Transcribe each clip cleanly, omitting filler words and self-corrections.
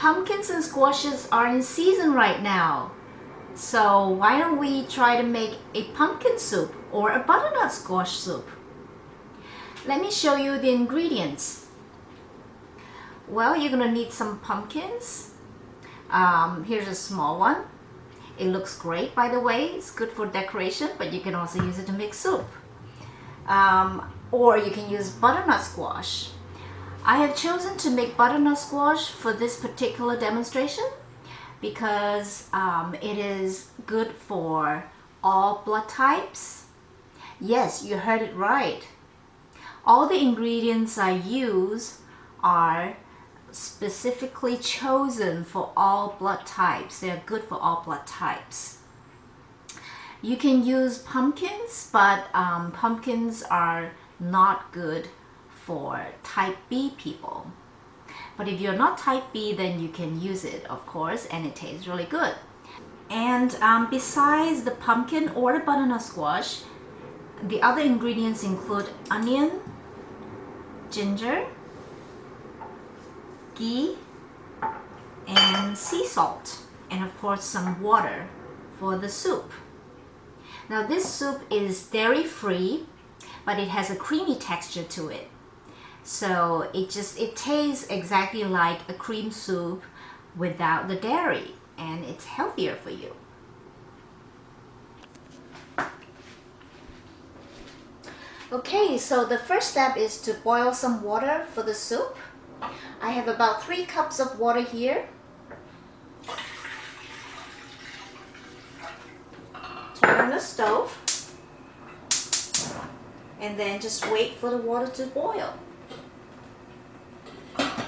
pumpkins and squashes are in season right now. So why don't we try to make a pumpkin soup or a butternut squash soup? Let me show you the ingredients. Well, you're gonna need some pumpkins. Here's a small one. It looks great, by the way. It's good for decoration, but you can also use it to make soup. Or you can use butternut squash. I have chosen to make butternut squash for this particular demonstration because it is good for all blood types. Yes, you heard it right. All the ingredients I use are specifically chosen for all blood types. They're good for all blood types. You can use pumpkins, but pumpkins are not good for type B people. But if you're not type B, then you can use it, of course, and it tastes really good. And besides the pumpkin or the butternut squash, the other ingredients include onion, ginger, ghee, and sea salt, and of course some water for the soup. Now this soup is dairy free, but it has a creamy texture to it. So it tastes exactly like a cream soup without the dairy, and it's healthier for you. Okay, so the first step is to boil some water for the soup. I have about 3 cups of water here. Turn on the stove and then just wait for the water to boil.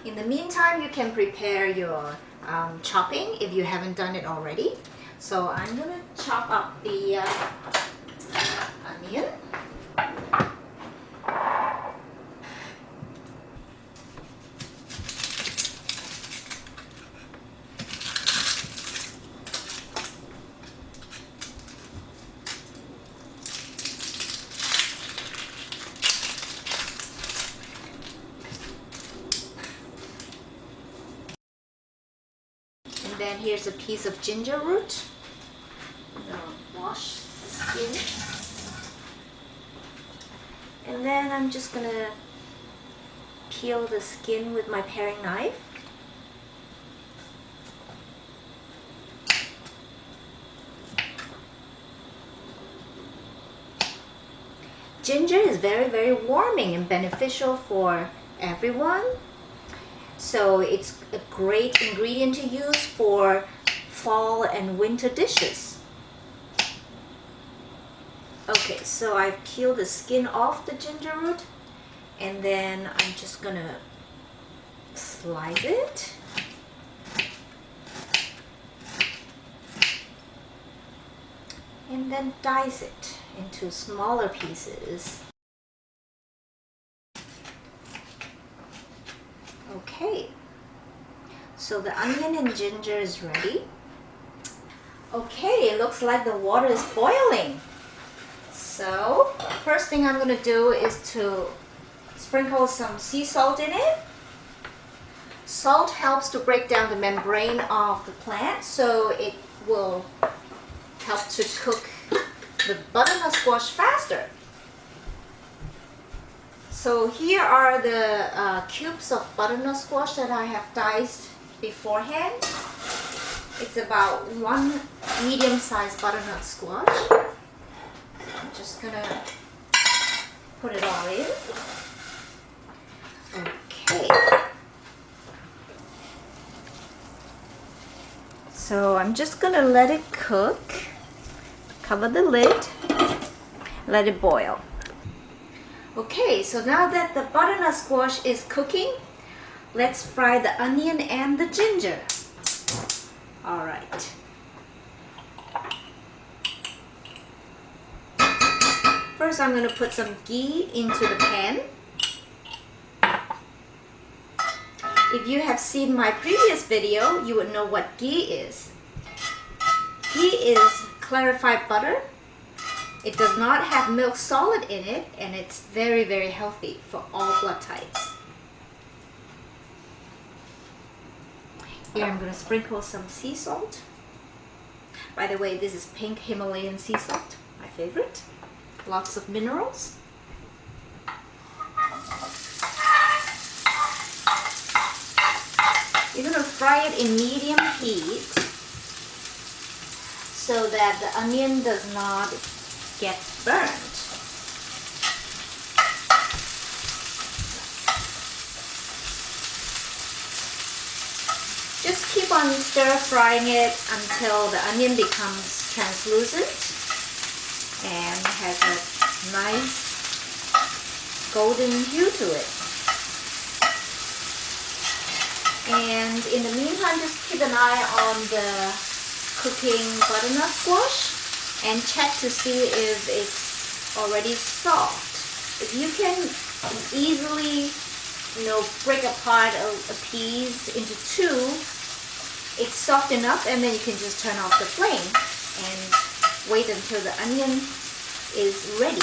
In the meantime, you can prepare your chopping if you haven't done it already. So I'm going to chop up the onion. Then here's a piece of ginger root. I'm gonna wash the skin. And then I'm just gonna peel the skin with my paring knife. Ginger is very, very warming and beneficial for everyone. So it's a great ingredient to use for fall and winter dishes. Okay, so I've peeled the skin off the ginger root, and then I'm just gonna slice it. And then dice it into smaller pieces. Okay, so the onion and ginger is ready. Okay, it looks like the water is boiling. So, first thing I'm going to do is to sprinkle some sea salt in it. Salt helps to break down the membrane of the plant, so it will help to cook the butternut squash faster. So here are the cubes of butternut squash that I have diced beforehand. It's about 1 medium-sized butternut squash. I'm just gonna put it all in. Okay. So I'm just gonna let it cook. Cover the lid. Let it boil. Okay, so now that the butternut squash is cooking, let's fry the onion and the ginger. All right. First, I'm going to put some ghee into the pan. If you have seen my previous video, you would know what ghee is. Ghee is clarified butter. It does not have milk solid in it, and it's very, very healthy for all blood types. Here I'm going to sprinkle some sea salt. By the way, this is pink Himalayan sea salt, my favorite. Lots of minerals. You're going to fry it in medium heat so that the onion does not get burnt. Just keep on stir frying it until the onion becomes translucent and has a nice golden hue to it. And in the meantime, just keep an eye on the cooking butternut squash and check to see if it's already soft. If you can easily break apart a piece into two, it's soft enough, and then you can just turn off the flame and wait until the onion is ready.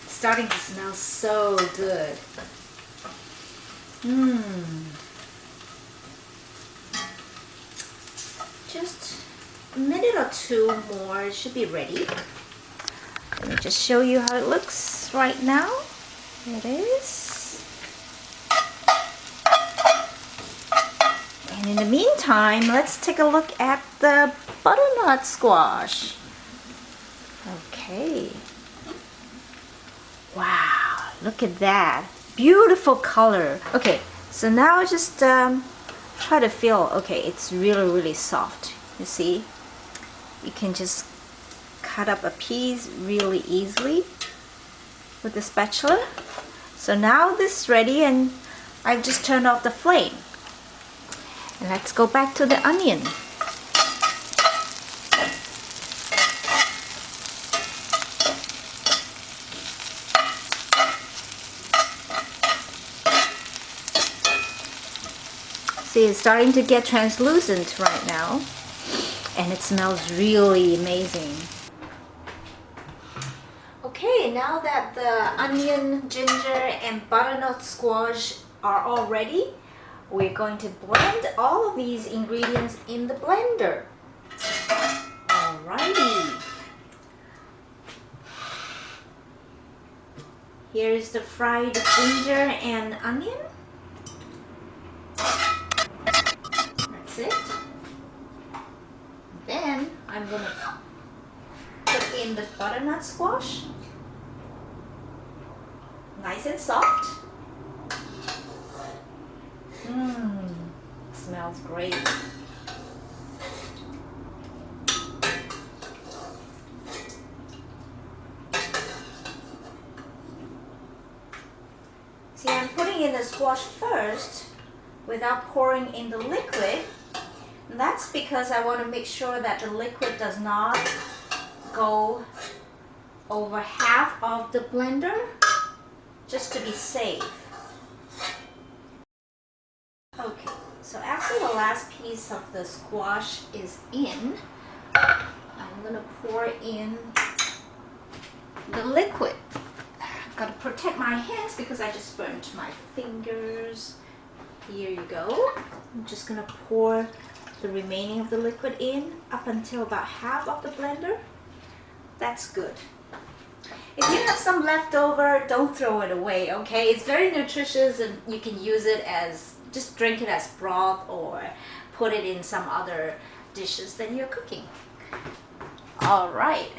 It's starting to smell so good. Just a minute or two more, it should be ready. Let me just show you how it looks right now. Here it is. And in the meantime, let's take a look at the butternut squash. Okay. Wow, look at that. Beautiful color. Okay, so now just try to feel. Okay, it's really soft. You see? You can just cut up a piece really easily with the spatula. So now this is ready, and I've just turned off the flame. And let's go back to the onion. See, it's starting to get translucent right now, and it smells really amazing. Okay, now that the onion, ginger, and butternut squash are all ready, we're going to blend all of these ingredients in the blender. Alrighty. Here's the fried ginger and onion. That's it. Then I'm going to put in the butternut squash. Nice and soft. Smells great. See, I'm putting in the squash first without pouring in the liquid. And that's because I want to make sure that the liquid does not go over half of the blender, just to be safe. Okay, so after the last piece of the squash is in, I'm going to pour in the liquid. I've got to protect my hands because I just burnt my fingers. Here you go. I'm just going to pour the remaining of the liquid in up until about half of the blender. That's good. If you have some left over, don't throw it away, okay? It's very nutritious, and you can use it as, just drink it as broth or put it in some other dishes that you're cooking. All right.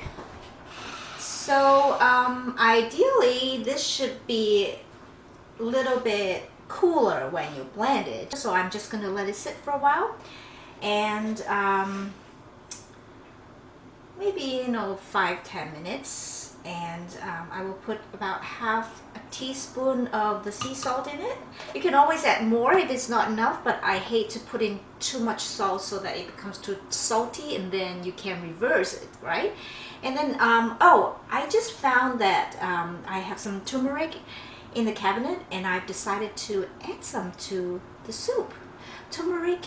So ideally, this should be a little bit cooler when you blend it. So I'm just going to let it sit for a while, and maybe 5-10 minutes. And I will put about half a teaspoon of the sea salt in it. You can always add more if it's not enough, but I hate to put in too much salt so that it becomes too salty, and then you can reverse it, right? And then, I just found that I have some turmeric in the cabinet, and I've decided to add some to the soup. Turmeric,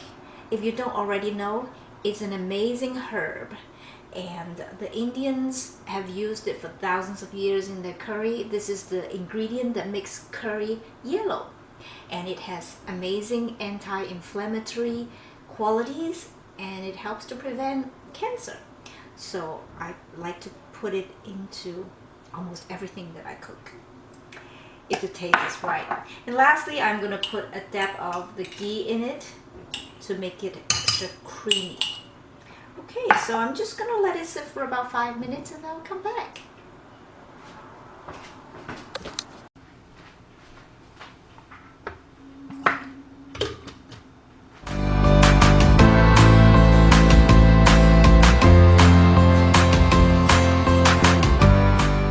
if you don't already know, is an amazing herb. and the Indians have used it for thousands of years in their curry. This is the ingredient that makes curry yellow, and it has amazing anti-inflammatory qualities, and it helps to prevent cancer. So I like to put it into almost everything that I cook, if the taste is right. And lastly, I'm going to put a dab of the ghee in it to make it extra creamy. Okay, so I'm just going to let it sit for about 5 minutes and then I'll come back.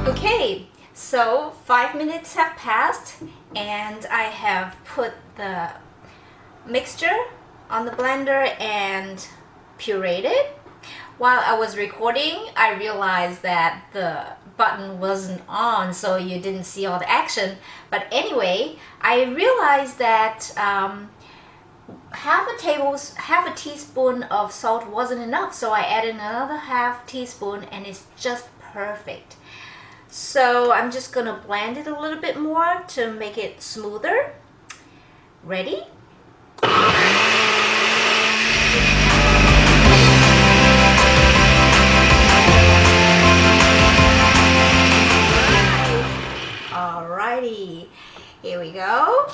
Okay, so 5 minutes have passed and I have put the mixture on the blender and pureed it. While I was recording, I realized that the button wasn't on, so you didn't see all the action. But anyway, I realized that half a teaspoon of salt wasn't enough, so I added another half teaspoon and it's just perfect. So I'm just gonna blend it a little bit more to make it smoother. Ready? Alrighty, here we go.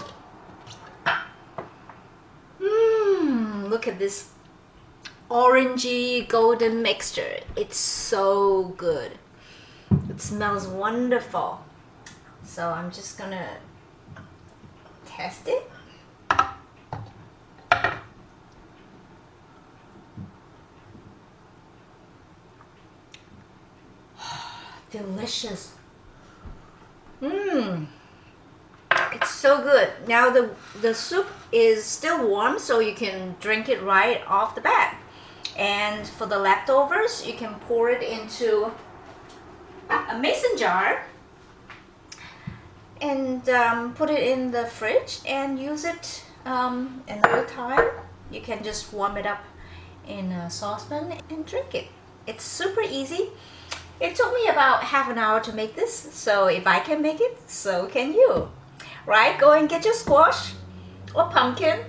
Look at this orangey golden mixture. It's so good. It smells wonderful. So I'm just gonna test it. Delicious. It's so good. Now the soup is still warm, so you can drink it right off the bat. And for the leftovers, you can pour it into a mason jar and put it in the fridge and use it another time. You can just warm it up in a saucepan and drink it. It's super easy. It took me about half an hour to make this, so if I can make it, so can you. Right? Go and get your squash or pumpkin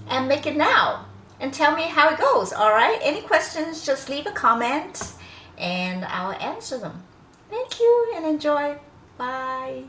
and make it now and tell me how it goes. Alright? Any questions, just leave a comment and I'll answer them. Thank you and enjoy. Bye.